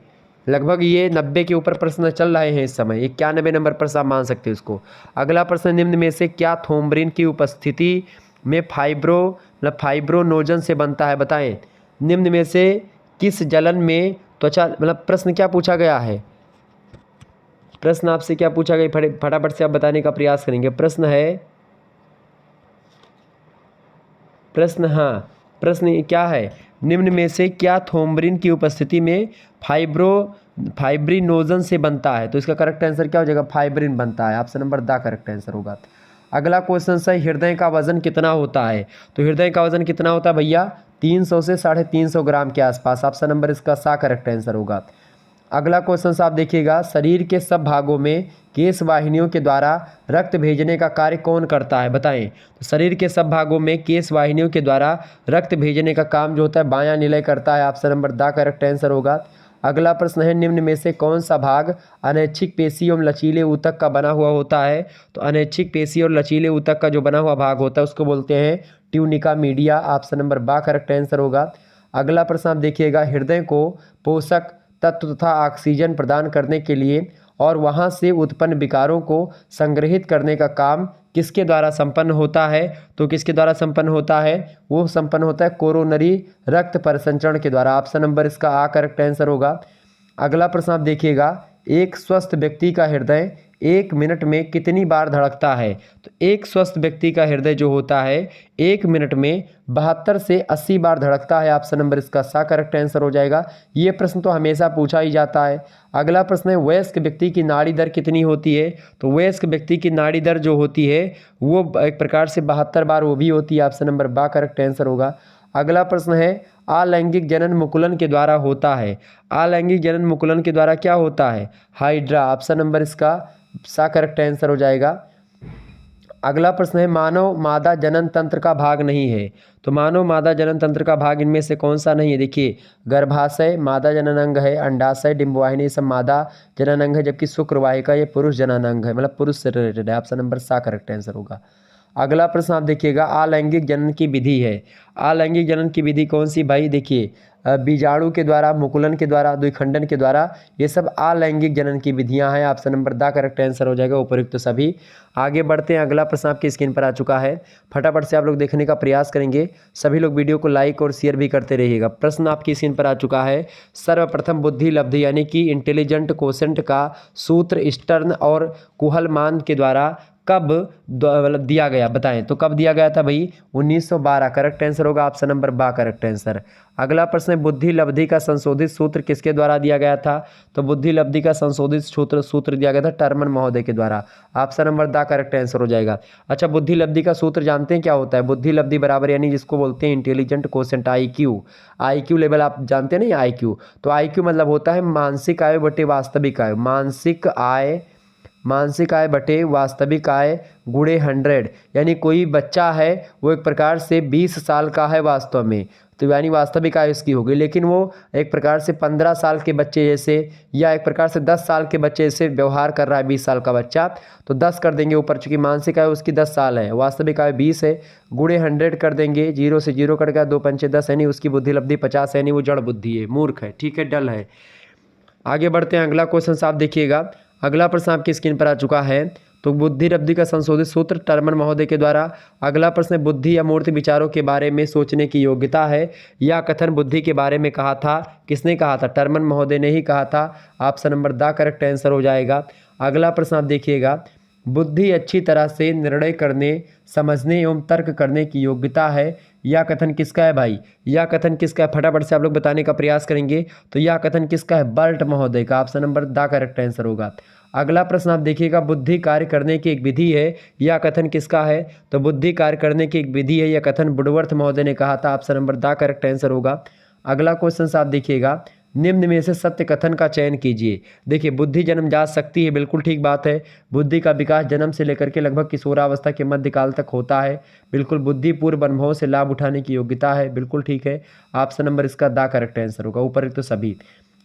लगभग ये 90 के ऊपर प्रश्न चल रहे हैं इस समय, 91 नंबर प्रश्न आप मान सकते हैं उसको। अगला प्रश्न, निम्न में से क्या थोम्ब्रिन की उपस्थिति में फाइब्रोनोजन से बनता है? बताएं निम्न में से किस जलन में त्वचा, मतलब प्रश्न क्या पूछा गया है? प्रश्न आपसे क्या पूछा गया, फटाफट से आप बताने का प्रयास करेंगे। प्रश्न है, प्रश्न क्या है? निम्न में से क्या थोम्ब्रिन की उपस्थिति में फाइब्रिनोजन से बनता है? तो इसका करेक्ट आंसर क्या हो जाएगा? फाइब्रिन बनता है। ऑप्शन नंबर दा करेक्ट आंसर होगा। अगला क्वेश्चन है, हृदय का वजन कितना होता है? तो हृदय का वजन कितना होता है भैया? 300 से 350 ग्राम के आसपास। ऑप्शन नंबर इसका सा करेक्ट आंसर होगा। अगला क्वेश्चन आप देखिएगा, शरीर के सब भागों में केश वाहिनियों के द्वारा रक्त भेजने का कार्य कौन करता है? बताएं। तो शरीर के सब भागों में केश वाहिनियों के द्वारा रक्त भेजने का काम जो होता है बायां निलय करता है। ऑप्शन नंबर दा करेक्ट आंसर होगा। अगला प्रश्न है, निम्न में से कौन सा भाग अनैच्छिक पेशी एवं लचीले ऊतक का बना हुआ होता है? तो अनैच्छिक पेशी और लचीले ऊतक का जो बना हुआ भाग होता है उसको बोलते हैं ट्यूनिका मीडिया। ऑप्शन नंबर बा करेक्ट आंसर होगा। अगला प्रश्न आप देखिएगा, हृदय को पोषक तत्व तथा ऑक्सीजन प्रदान करने के लिए और वहां से उत्पन्न विकारों को संग्रहित करने का काम किसके द्वारा संपन्न होता है? तो किसके द्वारा संपन्न होता है? वो संपन्न होता है कोरोनरी रक्त परिसंचरण के द्वारा। ऑप्शन नंबर इसका आ करेक्ट आंसर होगा। अगला प्रश्न आप देखिएगा, एक स्वस्थ व्यक्ति का हृदय 1 मिनट में कितनी बार धड़कता है? तो एक स्वस्थ व्यक्ति का हृदय जो होता है 1 मिनट में 72 से 80 बार धड़कता है। ऑप्शन नंबर इसका सा करेक्ट आंसर हो जाएगा। ये प्रश्न तो हमेशा पूछा ही जाता है। अगला प्रश्न है, वयस्क व्यक्ति की नाड़ी दर कितनी होती है? तो वयस्क व्यक्ति की नाड़ी दर जो होती है वो एक प्रकार से 72 बार वो भी होती है। ऑप्शन नंबर बा करेक्ट आंसर होगा। अगला प्रश्न है, अलैंगिक जनन मुकुलन के द्वारा होता है। अलैंगिक जनन मुकुलन के द्वारा क्या होता है? हाइड्रा। ऑप्शन नंबर इसका सा करेक्ट आंसर हो जाएगा। अगला प्रश्न है, मानव मादा जनन तंत्र का भाग नहीं है। तो मानव मादा जनन तंत्र का भाग इनमें से कौन सा नहीं है? देखिए, गर्भाशय मादा जनन अंग है, अंडाशय डिंबवाहिनी ये सब मादा जनन अंग है, जबकि शुक्रवाहिका ये पुरुष जनन अंग है, मतलब पुरुष से रिलेटेड है। ऑप्शन नंबर सा करेक्ट आंसर होगा। अगला प्रश्न आप देखिएगा, अलैंगिक जनन की विधि है। अलैंगिक जनन की विधि कौन सी भाई? देखिए, बीजाणु के द्वारा, मुकुलन के द्वारा, द्विखंडन के द्वारा, ये सब अलैंगिक जनन की विधियां हैं। ऑप्शन नंबर दा करेक्ट आंसर हो जाएगा, उपयुक्त तो सभी। आगे बढ़ते हैं, अगला प्रश्न आपकी स्क्रीन पर आ चुका है, फटाफट से आप लोग देखने का प्रयास करेंगे। सभी लोग वीडियो को लाइक और शेयर भी करते रहिएगा। प्रश्न आपकी स्क्रीन पर आ चुका है, सर्वप्रथम बुद्धि लब्धि यानी कि इंटेलिजेंट कोशेंट का सूत्र स्टर्न और कुहलमान के द्वारा कब मतलब दिया गया? बताएं। तो कब दिया गया था भाई? 1912 करेक्ट आंसर होगा। ऑप्शन नंबर बा करेक्ट आंसर। अगला प्रश्न है, बुद्धि लब्धि का संशोधित सूत्र किसके द्वारा दिया गया था? तो बुद्धि लब्धि का संशोधित सूत्र दिया गया था टर्मन महोदय के द्वारा। ऑप्शन नंबर दा करेक्ट आंसर हो जाएगा। अच्छा, बुद्धि लब्धि का सूत्र जानते हैं क्या होता है? बुद्धि लब्धि बराबर यानी जिसको बोलते हैं इंटेलिजेंट कोशेंट, IQ लेवल आप जानते हैं ना IQ? तो IQ मतलब होता है मानसिक आय बटे वास्तविक आय। मानसिक आय मानसिक आय बटे वास्तविक आय गुणे 100, यानी कोई बच्चा है वो एक प्रकार से 20 साल का है वास्तव में, तो यानी वास्तविक आय उसकी होगी, लेकिन वो एक प्रकार से 15 साल के बच्चे जैसे या एक प्रकार से 10 साल के बच्चे जैसे व्यवहार कर रहा है 20 साल का बच्चा, तो 10 कर देंगे ऊपर, चूंकि मानसिक आय उसकी 10 साल है, वास्तविक आय 20 है, गुणे 100 कर देंगे, 0 से 0 कट गया, 2 पंचे 10, यानी उसकी बुद्धि लब्धि 50 है, यानी वो जड़ बुद्धि है, मूर्ख है, ठीक है, डल है। आगे बढ़ते हैं, अगला क्वेश्चन आप देखिएगा। अगला प्रश्न आपकी स्क्रीन पर आ चुका है, तो बुद्धि लब्धि का संशोधित सूत्र टर्मन महोदय के द्वारा। अगला प्रश्न है, बुद्धि या मूर्त विचारों के बारे में सोचने की योग्यता है, यह कथन बुद्धि के बारे में कहा था, किसने कहा था? टर्मन महोदय ने ही कहा था। Option number the correct answer हो जाएगा। अगला प्रश्न आप देखिएगा, बुद्धि अच्छी तरह से निर्णय करने, समझने एवं तर्क करने की योग्यता है, यह कथन किसका है भाई? यह कथन किसका है? फटाफट से आप लोग बताने का प्रयास करेंगे। तो यह कथन किसका है? बर्ट महोदय का। Option number the correct answer होगा। अगला प्रश्न आप देखिएगा, बुद्धि कार्य करने की एक विधि है, यह कथन किसका है? तो बुद्धि कार्य करने की एक विधि है, यह कथन वुडवर्थ महोदय ने कहा था। Option number the correct answer होगा। अगला क्वेश्चन आप देखिएगा, निम्न में से सत्य कथन का चयन कीजिए। देखिए, बुद्धि जन्मजात शक्ति है, बिल्कुल ठीक बात है। बुद्धि का विकास जन्म से लेकर के लगभग किशोरावस्था के मध्यकाल तक होता है, बिल्कुल। बुद्धि पूर्व अनुभवों से लाभ उठाने की योग्यता है, बिल्कुल ठीक है। ऑप्शन नंबर इसका द करेक्ट आंसर होगा, ऊपर तो सभी।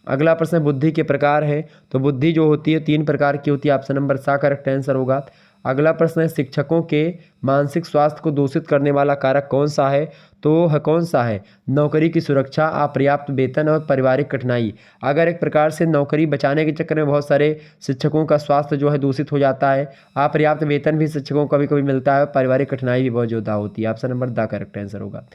अगला प्रश्न, बुद्धि के प्रकार है, तो बुद्धि जो होती है 3 प्रकार की होती है। ऑप्शन नंबर सा करेक्ट आंसर होगा। अगला प्रश्न है, शिक्षकों के मानसिक स्वास्थ्य को दूषित करने वाला कारक कौन सा है? तो वह कौन सा है? नौकरी की सुरक्षा, अपर्याप्त वेतन और पारिवारिक कठिनाई। अगर एक प्रकार से नौकरी बचाने के चक्कर में बहुत सारे शिक्षकों का स्वास्थ्य जो है दूषित हो जाता है, अपर्याप्त वेतन भी शिक्षकों को कभी कभी मिलता है, पारिवारिक कठिनाई भी बहुत ज़्यादा होती है। Option number the correct answer होगा।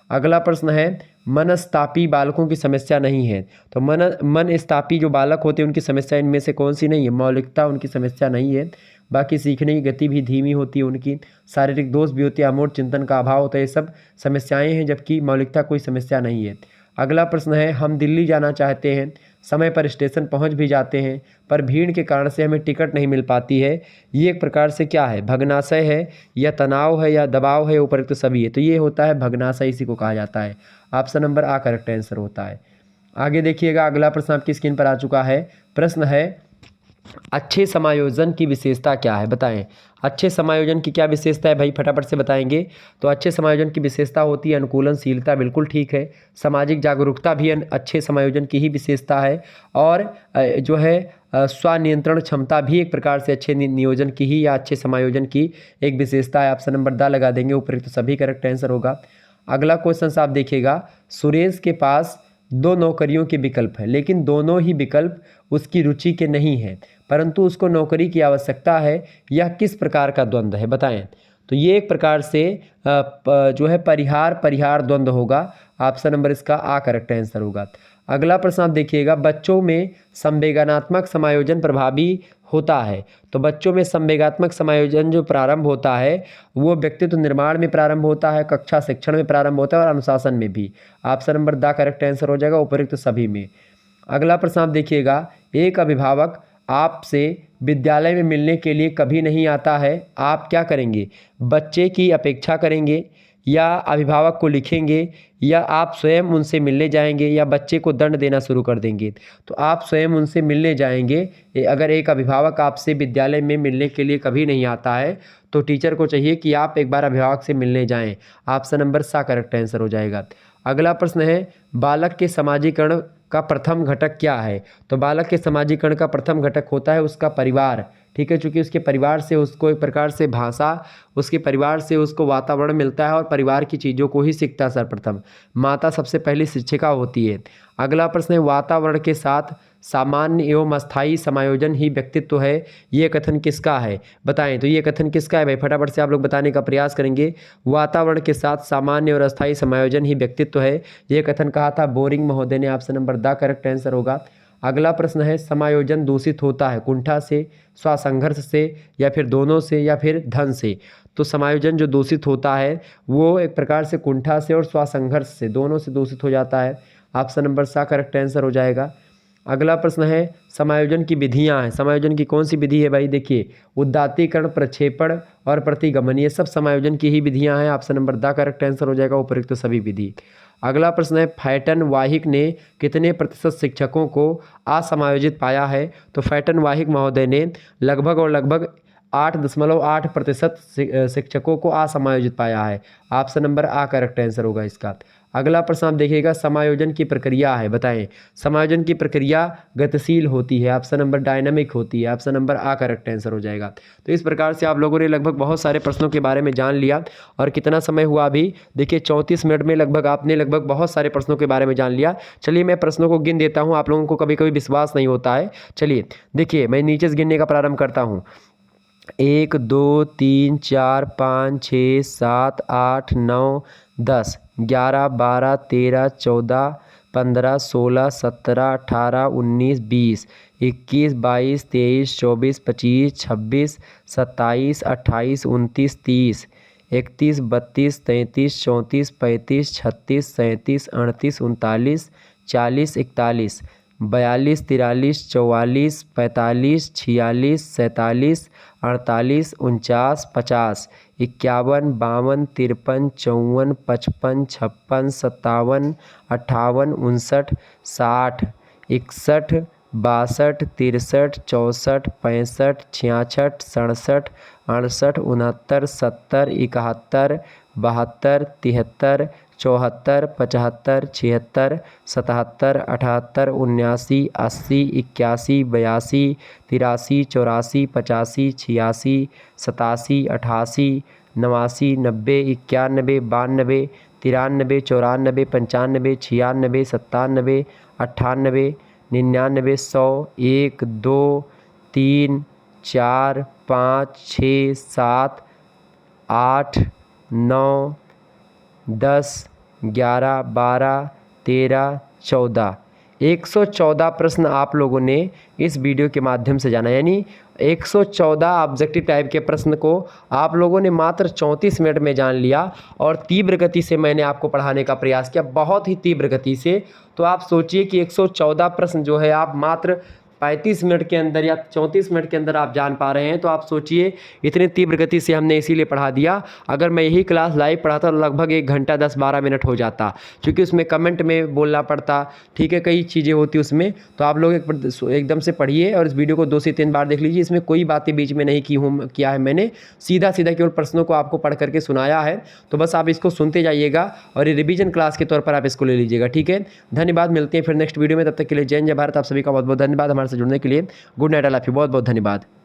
अगला प्रश्न है, मनस्तापी बालकों की समस्या नहीं है, तो मनस्तापी जो बालक होते हैं उनकी समस्या इनमें से कौन सी नहीं है? मौलिकता उनकी समस्या नहीं है, बाकी सीखने की गति भी धीमी होती है उनकी, शारीरिक दोष भी होते हैं, अमूर्त चिंतन का अभाव होता है, ये सब समस्याएं हैं, जबकि मौलिकता कोई समस्या नहीं है। अगला प्रश्न है, हम दिल्ली जाना चाहते हैं, समय पर स्टेशन पहुंच भी जाते हैं, पर भीड़ के कारण से हमें टिकट नहीं मिल पाती है, ये एक प्रकार से क्या है? भग्नाशय है, या तनाव है, या दबाव है, ऊपर तो सभी है, तो ये होता है भग्नाशय, इसी को कहा जाता है। ऑप्शन नंबर आ करेक्ट आंसर होता है। आगे देखिएगा, अगला प्रश्न आपकी स्क्रीन पर आ चुका है। प्रश्न है, अच्छे समायोजन की विशेषता क्या है? बताएं, अच्छे समायोजन की क्या विशेषता है भाई? फटाफट से बताएंगे। तो अच्छे समायोजन की विशेषता होती है अनुकूलनशीलता, बिल्कुल ठीक है। सामाजिक जागरूकता भी अच्छे समायोजन की ही विशेषता है, और जो है स्वनियंत्रण क्षमता भी एक प्रकार से अच्छे नियोजन की ही या अच्छे समायोजन की एक विशेषता है। ऑप्शन नंबर द लगा देंगे, ऊपर तो सभी करेक्ट आंसर होगा। अगला क्वेश्चन आप देखिएगा, सुरेश के पास 2 नौकरियों के विकल्प है, लेकिन दोनों ही विकल्प उसकी रुचि के नहीं हैं, परंतु उसको नौकरी की आवश्यकता है, यह किस प्रकार का द्वंद्व है? बताएं। तो ये एक प्रकार से जो है परिहार द्वंद्व होगा। ऑप्शन नंबर इसका आ करेक्ट आंसर होगा। अगला प्रश्न आप देखिएगा, बच्चों में संवेदनात्मक समायोजन प्रभावी होता है, तो बच्चों में संवेगात्मक समायोजन जो प्रारंभ होता है वो व्यक्तित्व निर्माण में प्रारंभ होता है, कक्षा शिक्षण में प्रारंभ होता है, और अनुशासन में भी। Option number the correct answer हो जाएगा, उपयुक्त सभी में। अगला प्रश्न आप देखिएगा, एक अभिभावक आपसे विद्यालय में मिलने के लिए कभी नहीं आता है, आप क्या करेंगे? बच्चे की अपेक्षा करेंगे, या अभिभावक को लिखेंगे, या आप स्वयं उनसे मिलने जाएंगे, या बच्चे को दंड देना शुरू कर देंगे? तो आप स्वयं उनसे मिलने जाएंगे। अगर एक अभिभावक आपसे विद्यालय में मिलने के लिए कभी नहीं आता है, तो टीचर को चाहिए कि आप एक बार अभिभावक से मिलने जाएं। ऑप्शन नंबर सा करेक्ट आंसर हो जाएगा। अगला प्रश्न है, बालक के समाजीकरण का प्रथम घटक क्या है? तो बालक के समाजीकरण का प्रथम घटक होता है उसका परिवार, ठीक है, चूँकि उसके परिवार से उसको एक प्रकार से भाषा, उसके परिवार से उसको वातावरण मिलता है, और परिवार की चीज़ों को ही सीखता है सर्वप्रथम। माता सबसे पहली शिक्षिका होती है। अगला प्रश्न है, वातावरण के साथ सामान्य एवं अस्थायी समायोजन ही व्यक्तित्व है, ये कथन किसका है? बताएं। तो ये कथन किसका है भाई? फटाफट से आप लोग बताने का प्रयास करेंगे। वातावरण के साथ सामान्य और अस्थायी समायोजन ही व्यक्तित्व है, ये कथन कहा था बोरिंग महोदय ने। Option number the correct answer होगा। अगला प्रश्न है, समायोजन दूषित होता है कुंठा से, स्वसंघर्ष से, या फिर दोनों से, या फिर धन से? तो समायोजन जो दूषित होता है वो एक प्रकार से कुंठा से और स्वसंघर्ष से, दोनों से दूषित हो जाता है। ऑप्शन नंबर सा करेक्ट आंसर हो जाएगा। अगला प्रश्न है, समायोजन की विधियां हैं, समायोजन की कौन सी विधि है भाई? देखिए, उदात्तीकरण, प्रक्षेपण और प्रतिगमन, ये सब समायोजन की ही विधियां हैं। Option number the correct answer हो जाएगा, उपयुक्त सभी विधि। अगला प्रश्न है फैटन वाहिक ने कितने प्रतिशत शिक्षकों को असमायोजित पाया है? तो फैटन वाहिक महोदय ने लगभग 8.8% शिक्षकों को असमायोजित पाया है। ऑप्शन नंबर आ करेक्ट आंसर होगा इसका। अगला प्रश्न आप देखिएगा समायोजन की प्रक्रिया है, बताएं समायोजन की प्रक्रिया गतिशील होती है, ऑप्शन नंबर डायनामिक होती है, ऑप्शन नंबर आ करेक्ट आंसर हो जाएगा। तो इस प्रकार से आप लोगों ने लगभग बहुत सारे प्रश्नों के बारे में जान लिया। और कितना समय हुआ अभी? देखिए 34 मिनट में लगभग आपने बहुत सारे प्रश्नों के बारे में जान लिया। चलिए मैं प्रश्नों को गिन देता हूँ, आप लोगों को कभी कभी विश्वास नहीं होता है। चलिए देखिए मैं नीचे से गिनने का प्रारंभ करता हूँ। 1 2 3 4 5 6 7 8 9 10 11 12 13 14 15 16 17 18 19 20 21 22 23 24 25 26 27 28 29 30 31 32 33 34 35 36 37 38 39 40 41 42 43 44 45 46 47 48 49 50 51 52 53 54 55 56 57 58 59 60 61 62 63 64 65 66 67 68 69 70 71 72 73 74 75 76 77 78 79 80 81 82 83 84 85 86 87 88 89 90 91 92 93 94 95 96 97 98 99 100 1 2 3 4 5 6 7 8 9 10 11 12 13 14 114 प्रश्न आप लोगों ने इस वीडियो के माध्यम से जाना, यानी 114 ऑब्जेक्टिव टाइप के प्रश्न को आप लोगों ने मात्र 34 मिनट में जान लिया। और तीव्र गति से मैंने आपको पढ़ाने का प्रयास किया, बहुत ही तीव्र गति से। तो आप सोचिए कि 114 प्रश्न जो है आप मात्र 35 मिनट के अंदर या 34 मिनट के अंदर आप जान पा रहे हैं। तो आप सोचिए इतनी तीव्र गति से हमने इसीलिए पढ़ा दिया। अगर मैं यही क्लास लाइव पढ़ाता तो लगभग 1 घंटा 10-12 मिनट हो जाता, क्योंकि उसमें कमेंट में बोलना पड़ता, ठीक है, कई चीज़ें होती उसमें। तो आप लोग एकदम से पढ़िए और इस वीडियो को 2 से 3 बार देख लीजिए। इसमें कोई बातें बीच में नहीं किया है मैंने, सीधा केवल प्रश्नों को आपको पढ़ करके सुनाया है। तो बस आप इसको सुनते जाइएगा और ये रिवीजन क्लास के तौर पर आप इसको ले लीजिएगा, ठीक है। धन्यवाद, मिलते हैं फिर नेक्स्ट वीडियो में। तब तक के लिए जय हिंद, जय भारत। आप सभी का बहुत बहुत धन्यवाद हमारे साथ जुड़ने के लिए। Good night, I love you, बहुत बहुत धन्यवाद।